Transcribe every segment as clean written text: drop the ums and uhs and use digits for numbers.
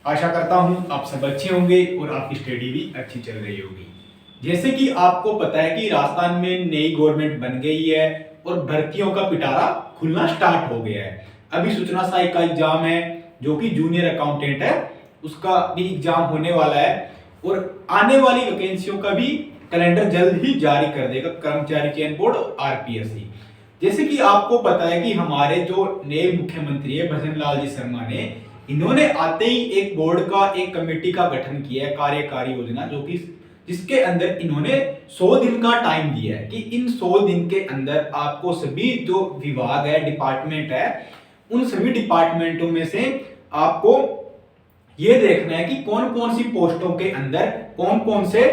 आशा करता हूं आप सब अच्छे होंगे और आपकी स्टडी भी अच्छी चल रही होगी। जैसे कि आपको पता है कि राजस्थान में नई गवर्नमेंट बन गई है और भर्तियों का पिटारा खुलना स्टार्ट हो गया है। अभी सूचना सहायक का एग्जाम है जो कि जूनियर अकाउंटेंट है, उसका भी एग्जाम होने वाला है और आने वाली वैकेंसियों का भी कैलेंडर जल्द ही जारी कर देगा कर्मचारी चयन बोर्ड और आरपीएससी। जैसे कि आपको पता है कि हमारे जो नए मुख्यमंत्री है भजन लाल जी शर्मा ने, इन्होंने आते ही एक बोर्ड का एक कमेटी का गठन किया है, कार्यकारी योजना, जो कि जिसके अंदर इन्होंने 100 दिन का टाइम दिया है कि इन 100 दिन के अंदर आपको सभी जो विभाग है, डिपार्टमेंट है, उन सभी डिपार्टमेंटों में से आपको ये देखना है कि कौन कौन सी पोस्टों के अंदर कौन कौन से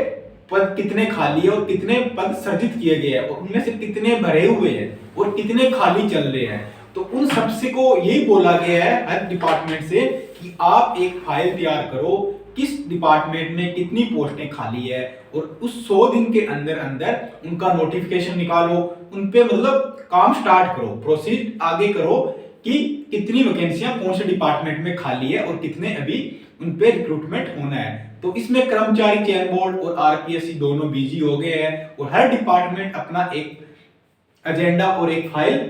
पद कितने खाली है और कितने पद सृजित किए गए हैं और उनमें से कितने भरे हुए हैं और कितने खाली चल रहे हैं। तो उन सबसे को यही बोला गया है हर डिपार्टमेंट से कि आप एक फाइल तैयार करो, किस डिपार्टमेंट में कितनी पोस्टें खाली है और उस 100 दिन के अंदर अंदर उनका नोटिफिकेशन निकालो, उन पे मतलब काम स्टार्ट करो, प्रोसीड आगे करो कि कितनी वैकेंसियां कौन से डिपार्टमेंट में खाली है और कितने अभी उन पे रिक्रूटमेंट होना है। तो इसमें कर्मचारी चयन बोर्ड और आरपीएससी दोनों बिजी हो गए हैं और हर डिपार्टमेंट अपना एक एजेंडा और एक फाइल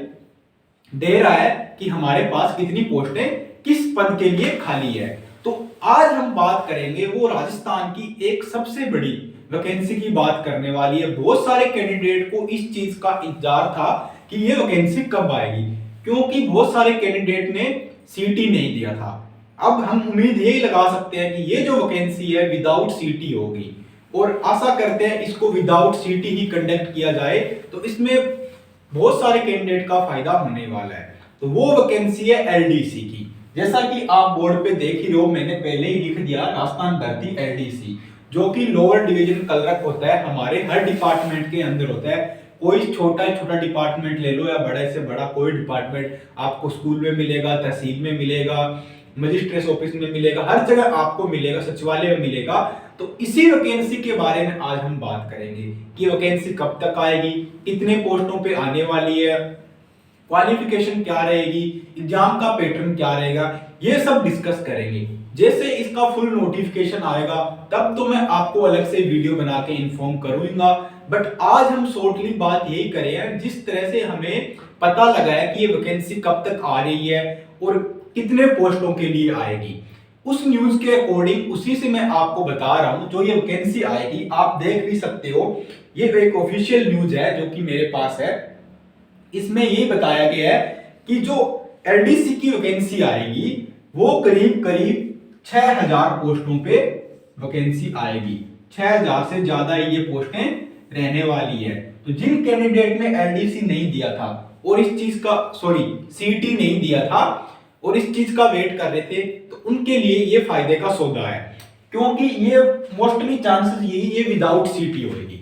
दे रहा है कि हमारे पास कितनी पोस्टें किस पद के लिए खाली है। तो आज हम बात करेंगे वो राजस्थान की एक सबसे बड़ी वैकेंसी की बात करने वाली है। बहुत सारे कैंडिडेट को इस चीज का इंतजार था कि ये वैकेंसी कब आएगी, क्योंकि बहुत सारे कैंडिडेट ने सीटी नहीं दिया था। अब हम उम्मीद यही लगा सकते हैं कि ये जो वैकेंसी है विदाउट सीटी होगी और आशा करते हैं इसको विदाउट सीटी ही कंडक्ट किया जाए, तो इसमें बहुत सारे कैंडिडेट का फायदा होने वाला है। तो वो वैकेंसी है एलडीसी की। जैसा कि आप बोर्ड पे देख ही रहे हो, मैंने पहले ही लिख दिया राजस्थान भर्ती एलडीसी, जो कि लोअर डिवीजन क्लर्क होता है, हमारे हर डिपार्टमेंट के अंदर होता है। कोई छोटा डिपार्टमेंट ले लो या बड़े से बड़ा कोई डिपार्टमेंट, आपको स्कूल में मिलेगा, तहसील में मिलेगा, मजिस्ट्रेट ऑफिस में मिलेगा, हर जगह आपको मिलेगा, सचिवालय में मिलेगा। तो इसी वैकेंसी के बारे में आज हम बात करेंगे कि वैकेंसी कब तक आएगी, कितने पोस्टों पे आने वाली है, क्वालिफिकेशन क्या रहेगी, एग्जाम का पैटर्न क्या रहेगा, ये सब डिस्कस करेंगे। जैसे इसका फुल नोटिफिकेशन आएगा तब तो मैं आपको अलग से वीडियो बना के इन्फॉर्म करूंगा, बट आज हम शॉर्टली बात यही करें जिस तरह से हमें पता लगा है कि ये वैकेंसी कब तक आ रही है और कितने पोस्टों के लिए आएगी, उस न्यूज के अकॉर्डिंग उसी से मैं आपको बता रहा हूं। जो ये वैकेंसी आएगी आप देख भी सकते हो, ये एक ऑफिशियल न्यूज है जो कि मेरे पास है। इसमें ये बताया गया है कि जो एलडीसी की वैकेंसी आएगी वो करीब करीब 6000 पोस्टों पे वैकेंसी आएगी। 6000 से ज्यादा ये पोस्टें रहने वाली है। तो जिन कैंडिडेट ने एलडीसी नहीं दिया था और इस चीज का सीटी नहीं दिया था और इस चीज का वेट कर रहे थे, तो उनके लिए ये फायदे का सौदा है, क्योंकि ये मोस्टली चांसेस यही ये विदाउट सीटी होगी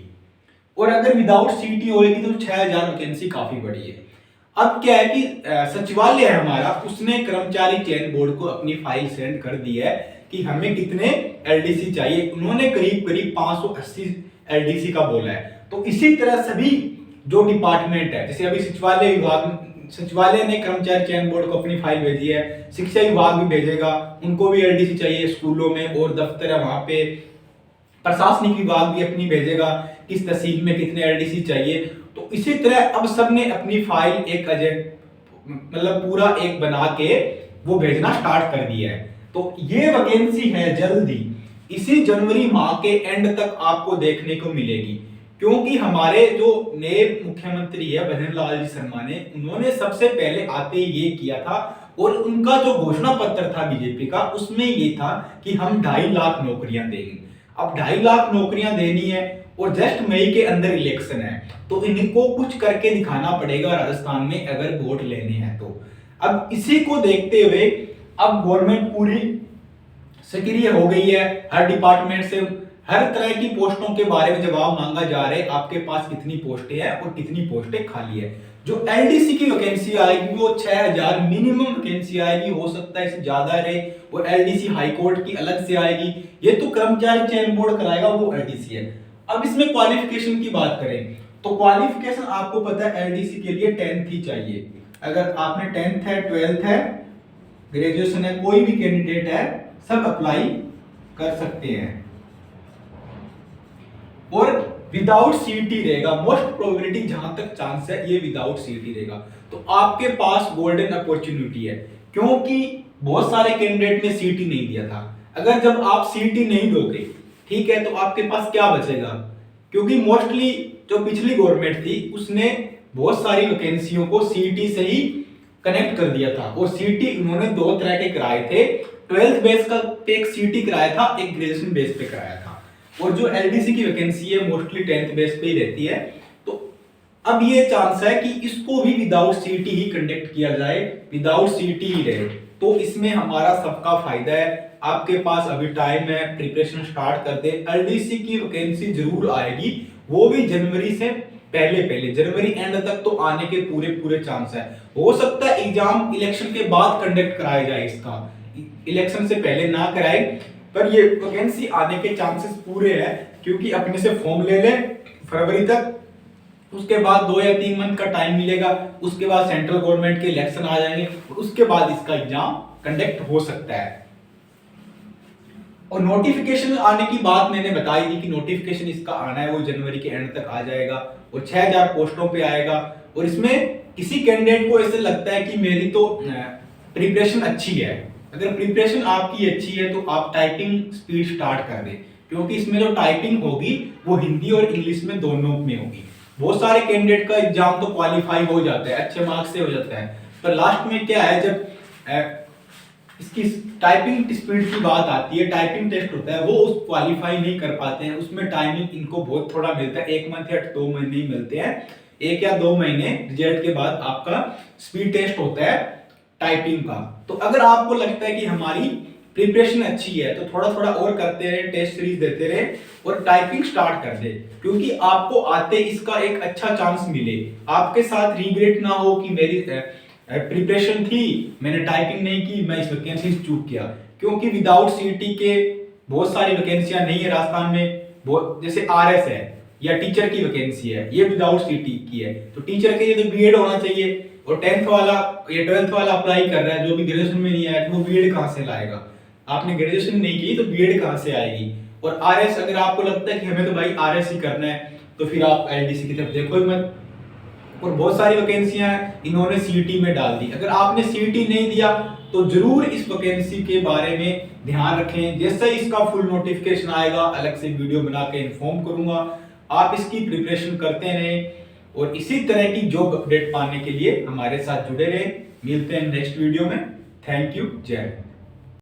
और अगर विदाउट सीटी होगी तो 6000 वैकेंसी काफी बड़ी है। अब क्या है कि सचिवालय है हमारा, उसने कर्मचारी चयन बोर्ड को अपनी फाइल सेंड कर दी है कि हमें कितने एलडीसी चाहिए। उन्होंने करीब करीब 580 एलडीसी का बोला है। तो इसी तरह सभी जो डिपार्टमेंट है, जैसे अभी सचिवालय ने कर्मचारी चयन बोर्ड को अपनी फाइल भेजी है, शिक्षा विभाग भी भेजेगा, उनको भी एलडीसी चाहिए स्कूलों में और दफ्तर है वहां पे, प्रशासनिक विभाग भी अपनी भेजेगा किस तहसील में कितने एलडीसी चाहिए। तो इसी तरह अब सबने अपनी फाइल एक मतलब पूरा एक बना के वो भेजना स्टार्ट कर दिया है। तो ये वैकेंसी है जल्दी इसी जनवरी माह के एंड तक आपको देखने को मिलेगी, क्योंकि हमारे जो नए मुख्यमंत्री है भजन लाल जी शर्मा ने, उन्होंने सबसे पहले आते ही ये किया था और उनका जो घोषणा पत्र था बीजेपी का, उसमें ये था कि हम 2.5 लाख नौकरियां देंगे। अब 2.5 लाख नौकरियां देनी है और जस्ट मई के अंदर इलेक्शन है, तो इनको कुछ करके दिखाना पड़ेगा राजस्थान में अगर वोट लेने हैं तो। अब इसी को देखते हुए अब गवर्नमेंट पूरी सक्रिय हो गई है, हर डिपार्टमेंट से हर तरह की पोस्टों के बारे में जवाब मांगा जा रहा है, आपके पास कितनी पोस्टें हैं और कितनी पोस्टें खाली है। जो एलडीसी की वैकेंसी आएगी वो 6000 मिनिमम वैकेंसी आएगी, हो सकता है इससे ज्यादा रहे, और एलडीसी हाई कोर्ट की अलग से आएगी, ये तो कर्मचारी चयन बोर्ड कराएगा, वो एलडीसी है। अब इसमें क्वालिफिकेशन की बात करें तो क्वालिफिकेशन आपको पता है एलडीसी के लिए 10th ही चाहिए। अगर आपने 10th है, 12th है ग्रेजुएशन है, कोई भी कैंडिडेट है, सब अप्लाई कर सकते हैं। और विदाउट सीईटी रहेगा, मोस्ट प्रोबेबिलिटी जहां तक चांस है ये विदाउट सीईटी रहेगा। तो आपके पास गोल्डन अपॉर्चुनिटी है, क्योंकि बहुत सारे कैंडिडेट ने सीईटी नहीं दिया था। अगर जब आप सीईटी नहीं दोगे, ठीक है, तो आपके पास क्या बचेगा? क्योंकि मोस्टली जो पिछली गवर्नमेंट थी उसने बहुत सारी वैकेंसियों को सीईटी से ही कनेक्ट कर दिया था। और सीईटी उन्होंने दो तरह के कराए थे, 12th बेस का पे एक सीईटी कराया था, एक ग्रेजुएशन बेस पे कराया था। और जो एलडीसी की वैकेंसी है मोस्टली 10th बेस पे ही रहती है। तो अब ये चांस है कि इसको भी विदाउट सीईटी ही कंडक्ट किया जाए, विदाउट सीईटी ही रहे, तो इसमें हमारा सबका फायदा है। आपके पास अभी टाइम है, प्रिपरेशन स्टार्ट कर दे। एलडीसी की वैकेंसी जरूर आएगी, वो भी जनवरी से पहले जनवरी एंड तक तो आने के पूरे चांस है। हो सकता है एग्जाम इलेक्शन के बाद कंडक्ट कराया जाए, इसका इलेक्शन से पहले ना कराए, पर ये वैकेंसी आने के चांसेस पूरे हैं। क्योंकि अपने से फॉर्म ले ले फरवरी तक, उसके बाद 2 या 3 मंथ का टाइम मिलेगा, उसके बाद सेंट्रल गवर्नमेंट के इलेक्शन आ जाएंगे और उसके बाद इसका एग्जाम कंडक्ट हो सकता है। और नोटिफिकेशन आने की बात मैंने बताई थी कि नोटिफिकेशन इसका आना है, वो जनवरी के एंड तक आ जाएगा और 6000 पोस्टों पे आएगा। और इसमें किसी कैंडिडेट को ऐसे लगता है कि मेरी तो प्रिपरेशन अच्छी है, अगर प्रिपरेशन आपकी अच्छी है तो आप टाइपिंग स्पीड स्टार्ट कर दें, क्योंकि इसमें जो टाइपिंग होगी वो हिंदी और इंग्लिश में दोनों में होगी। बहुत सारे कैंडिडेट का एग्जाम तो क्वालिफाई हो जाता है, अच्छे मार्क्स से हो जाता है, पर लास्ट में क्या है, जब इसकी टाइपिंग स्पीड की बात आती है, टाइपिंग टेस्ट होता है, वो उस क्वालिफाई नहीं कर पाते हैं। उसमें टाइमिंग इनको बहुत थोड़ा मिलता है, 1 मंथ या 2 महीने ही मिलते हैं। 1 या 2 महीने रिजल्ट के बाद आपका स्पीड टेस्ट होता है टाइपिंग का। तो अगर आपको लगता है कि हमारी प्रिपरेशन अच्छी है तो थोड़ा थोड़ा और करते रहे, टेस्ट सीरीज देते रहे और टाइपिंग स्टार्ट कर दे, क्योंकि आपको आते इसका एक अच्छा चांस मिले, आपके साथ रिग्रेट ना हो कि मेरी प्रिपरेशन थी, मैंने टाइपिंग नहीं की, मैं इस वैकेंसी से चूक किया। क्योंकि विदाउट सीईटी के बहुत सारी वैकेंसियां नहीं है राजस्थान में, बहुत जैसे आरएस है या टीचर की वैकेंसी है, ये विदाउट सीईटी की है। तो टीचर के लिए तो बीएड होना चाहिए, और 10th वाला या 12th वाला अप्लाई कर रहा है जो भी ग्रेजुएशन में नहीं आया, तो वो बीएड कहां से लाएगा? आपने ग्रेजुएशन नहीं की तो बीएड कहां से आएगी? और आरएस अगर आपको लगता है कि हमें तो भाई आरएस ही करना है, तो फिर आप एलडीसी की तरफ देखो ही मत। और बहुत सारी वैकेंसियां इन्होंने सीईटी में डाल दी, अगर आपने सीईटी नहीं दिया तो जरूर इस वैकेंसी के बारे में ध्यान रखें। जैसे ही इसका फुल नोटिफिकेशन आएगा अलग से वीडियो बना के इन्फॉर्म करूंगा। आप इसकी प्रिपरेशन करते रहें और इसी तरह की जॉब अपडेट पाने के लिए हमारे साथ जुड़े रहें। मिलते हैं नेक्स्ट वीडियो में। थैंक यू, जय हिंद।